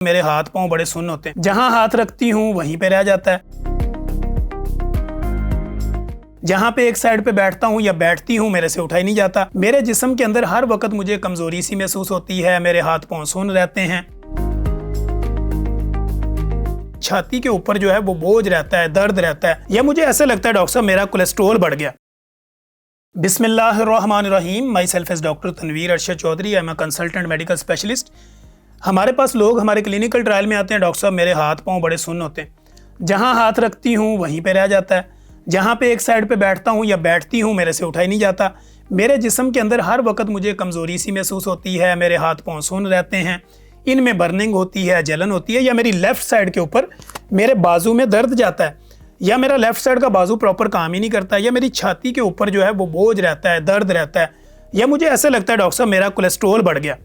मेरे हाथ पांव बड़े सुन्न होते हैं, जहां हाथ रखती हूं वहीं पे रह जाता है। जहां पे एक साइड पे बैठता हूं या बैठती हूं मेरे से उठा ही नहीं जाता। मेरे जिस्म के अंदर हर वक्त मुझे कमजोरी सी महसूस होती है, मेरे हाथ पांव सुन्न रहते हैं, छाती के ऊपर जो है वो बोझ रहता है, दर्द रहता है, या मुझे ऐसा लगता है डॉक्टर साहब मेरा कोलेस्ट्रोल बढ़ गया। बिस्मिल्लाहिर्रहमानिर्रहीम। Myself is doctor Tanveer Arshad Chaudhry. I am a consultant medical specialist. हमारे पास लोग हमारे क्लिनिकल ट्रायल में आते हैं, डॉक्टर साहब मेरे हाथ पांव बड़े सुन्न होते हैं, जहां हाथ रखती हूं वहीं पे रह जाता है, जहां पे एक साइड पे बैठता हूं या बैठती हूं मेरे से उठा ही नहीं जाता। मेरे जिस्म के अंदर हर वक्त मुझे कमज़ोरी सी महसूस होती है, मेरे हाथ पांव सुन्न रहते हैं, इनमें बर्निंग होती है, जलन होती है, या मेरी लेफ़्ट साइड के ऊपर मेरे बाजू में दर्द जाता है, या मेरा लेफ़्ट साइड का बाजू प्रॉपर काम ही नहीं करता, या मेरी छाती के ऊपर जो है वो बोझ रहता है, दर्द रहता है, या मुझे ऐसा लगता है डॉक्टर साहब मेरा कोलेस्ट्रोल बढ़ गया।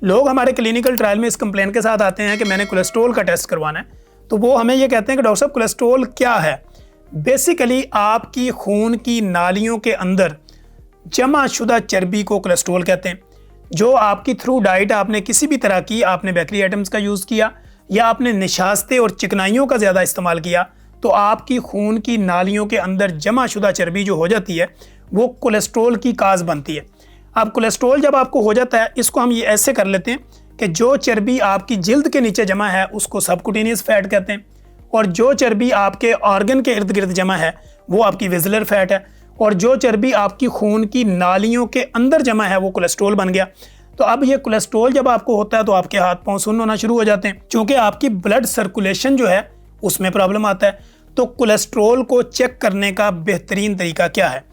लोग हमारे क्लिनिकल ट्रायल में इस कंप्लेन के साथ आते हैं कि मैंने कोलेस्ट्रोल का टेस्ट करवाना है, तो वो हमें ये कहते हैं कि डॉक्टर साहब कोलेस्ट्रोल क्या है। बेसिकली आपकी खून की नालियों के अंदर जमा शुदा चर्बी को कोलेस्ट्रोल कहते हैं, जो आपकी थ्रू डाइट आपने किसी भी तरह की, आपने बेकरी आइटम्स का यूज़ किया या आपने निशास्ते और चिकनाइयों का ज़्यादा इस्तेमाल किया, तो आपकी खून की नालियों के अंदर जमा शुदा चर्बी जो हो जाती है वो कोलेस्ट्रोल की काज बनती है। अब कोलेस्ट्रोल जब आपको हो जाता है, इसको हम ये ऐसे कर लेते हैं कि जो चर्बी आपकी जिल्द के नीचे जमा है उसको सबकुटेनियस फैट कहते हैं, और जो चर्बी आपके ऑर्गन के इर्द गिर्द जमा है वो आपकी विजलर फैट है, और जो चर्बी आपकी खून की नालियों के अंदर जमा है वो कोलेस्ट्रोल बन गया। तो अब ये कोलेस्ट्रोल जब आपको होता है तो आपके हाथ पांव सुन्न होना शुरू हो जाते हैं, क्योंकि आपकी ब्लड सर्कुलेशन जो है उसमें प्रॉब्लम आता है। तो कोलेस्ट्रोल को चेक करने का बेहतरीन तरीका क्या है?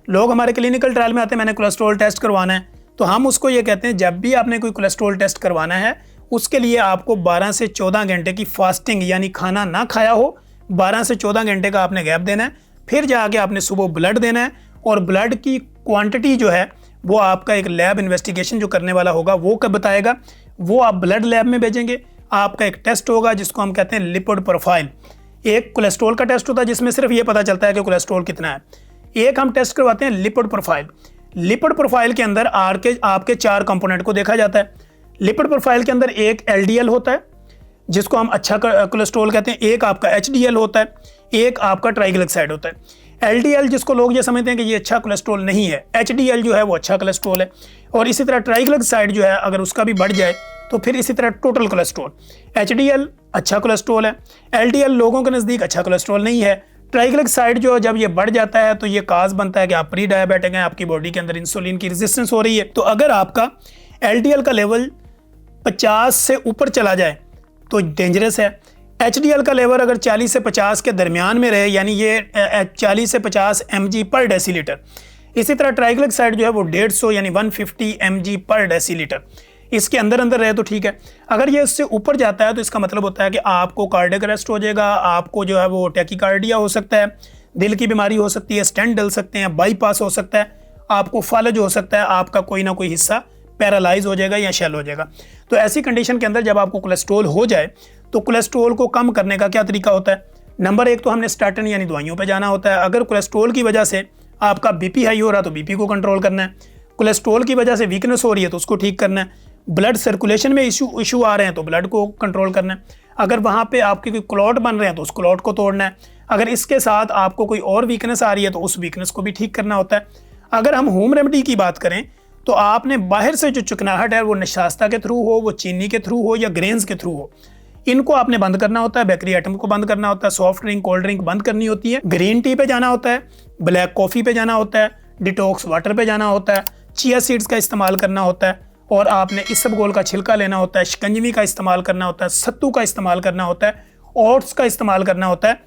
लोग हमारे क्लिनिकल ट्रायल में आते हैं, मैंने कोलेस्ट्रोल टेस्ट करवाना है, तो हम उसको ये कहते हैं जब भी आपने कोई कोलेस्ट्रोल टेस्ट करवाना है उसके लिए आपको 12 से 14 घंटे की फास्टिंग यानी खाना ना खाया हो, 12 से 14 घंटे का आपने गैप देना है, फिर जाके आपने सुबह ब्लड देना है, और ब्लड की क्वांटिटी जो है वो आपका एक लैब इन्वेस्टिगेशन जो करने वाला होगा वो कब बताएगा, वो आप ब्लड लैब में भेजेंगे। आपका एक टेस्ट होगा जिसको हम कहते हैं लिपिड प्रोफाइल। एक कोलेस्ट्रोल का टेस्ट होता है जिसमें सिर्फ ये पता चलता है कि कोलेस्ट्रोल कितना है। एक हम टेस्ट करवाते हैं लिपिड प्रोफाइल। लिपिड प्रोफाइल के अंदर आपके 4 कंपोनेंट को देखा जाता है। लिपिड प्रोफाइल के अंदर एक एलडीएल होता है जिसको हम अच्छा कोलेस्ट्रोल कहते हैं, एक आपका एचडीएल होता है, एक आपका ट्राइग्लिसराइड होता है। एलडीएल जिसको लोग ये समझते हैं कि ये अच्छा कोलेस्ट्रोल नहीं है, एचडीएल जो है वो अच्छा कोलेस्ट्रोल है, और इसी तरह ट्राइग्लिसराइड जो है अगर उसका भी बढ़ जाए तो फिर इसी तरह टोटल कोलेस्ट्रोल। एचडीएल अच्छा कोलेस्ट्रोल है, एलडीएल लोगों के नज़दीक अच्छा कोलेस्ट्रोल नहीं है। ट्राइग्लिसराइड जो जब ये बढ़ जाता है तो ये काज बनता है कि आप प्री डायबिटिक हैं, आपकी बॉडी के अंदर इंसुलिन की रेजिस्टेंस हो रही है। तो अगर आपका एलडीएल का लेवल 50 से ऊपर चला जाए तो डेंजरस है। एचडीएल का लेवल अगर 40 से 50 के दरमियान में रहे, यानी ये 40 से 50 mg पर डेसीलीटर। इसी तरह ट्राइग्लिसराइड जो है वो 150 यानी 150 mg पर डेसीलीटर, इसके अंदर अंदर रहे तो ठीक है। अगर ये इससे ऊपर जाता है तो इसका मतलब होता है कि आपको कार्डियक अरेस्ट हो जाएगा, आपको जो है वो टैकीकार्डिया हो सकता है, दिल की बीमारी हो सकती है, स्टेंट डल सकते हैं, बाईपास हो सकता है, आपको फालज हो सकता है, आपका कोई ना कोई हिस्सा पैरालाइज हो जाएगा या शेल हो जाएगा। तो ऐसी कंडीशन के अंदर जब आपको कोलेस्ट्रोल हो जाए तो कोलेस्ट्रोल को कम करने का क्या तरीका होता है? नंबर 1 तो हमने स्टैटिन यानी दवाइयों पे जाना होता है। अगर कोलेस्ट्रोल की वजह से आपका बीपी हाई हो रहा है तो बीपी को कंट्रोल करना है, कोलेस्ट्रोल की वजह से वीकनेस हो रही है तो उसको ठीक करना है, ब्लड सर्कुलेशन में इशू आ रहे हैं तो ब्लड को कंट्रोल करना है, अगर वहाँ पे आपके कोई क्लॉट बन रहे हैं तो उस क्लॉट को तोड़ना है, अगर इसके साथ आपको कोई और वीकनेस आ रही है तो उस वीकनेस को भी ठीक करना होता है। अगर हम होम रेमेडी की बात करें तो आपने बाहर से जो चिकनाहट है वो निशास्ता के थ्रू हो, वो चीनी के थ्रू हो या ग्रेन्स के थ्रू हो, इनको आपने बंद करना होता है, बेकरी आइटम को बंद करना होता है, सॉफ्ट ड्रिंक कोल्ड ड्रिंक बंद करनी होती है, ग्रीन टी पे जाना होता है, ब्लैक कॉफ़ी पे जाना होता है, डिटॉक्स वाटर पे जाना होता है, चिया सीड्स का इस्तेमाल करना होता है, और आपने इसबगोल का छिलका लेना होता है, शिकंजवी का इस्तेमाल करना होता है, सत्तू का इस्तेमाल करना होता है, ओट्स का इस्तेमाल करना होता है,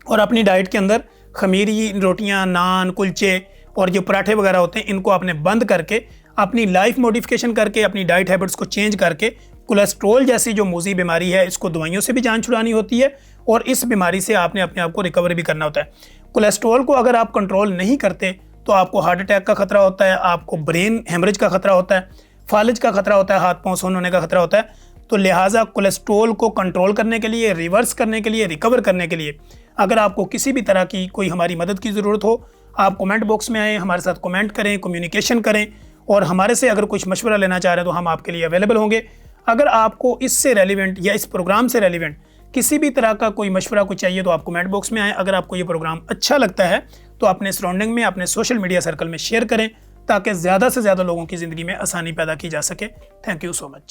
और अपनी डाइट के अंदर खमीरी रोटियां, नान, कुलचे और जो पराठे वगैरह होते हैं इनको आपने बंद करके अपनी लाइफ मॉडिफिकेशन करके अपनी डाइट हैबिट्स को चेंज करके कोलेस्ट्रोल जैसी जो मूजी बीमारी है इसको दवाइयों से भी जान छुड़ानी होती है, और इस बीमारी से आपने अपने आप को रिकवर भी करना होता है। कोलेस्ट्रोल को अगर आप कंट्रोल नहीं करते तो आपको हार्ट अटैक का खतरा होता है, आपको ब्रेन हेमरेज का खतरा होता है, फालिज का खतरा होता है, हाथ पांव सुन्न होने का खतरा होता है। तो लिहाजा कोलेस्ट्रोल को कंट्रोल करने के लिए, रिवर्स करने के लिए, रिकवर करने के लिए अगर आपको किसी भी तरह की कोई हमारी मदद की ज़रूरत हो, आप कमेंट बॉक्स में आएँ, हमारे साथ कमेंट करें, कम्युनिकेशन करें, और हमारे से अगर कुछ मशवरा लेना चाह रहे हैं तो हम आपके लिए अवेलेबल होंगे। अगर आपको इससे रेलिवेंट या इस प्रोग्राम से रेलिवेंट किसी भी तरह का कोई मशवरा को चाहिए तो आप कमेंट बॉक्स में आएँ। अगर आपको ये प्रोग्राम अच्छा लगता है तो अपने सराउंडिंग में, अपने सोशल मीडिया सर्कल में शेयर करें ताकि ज़्यादा से ज़्यादा लोगों की ज़िंदगी में आसानी पैदा की जा सके। Thank you so much.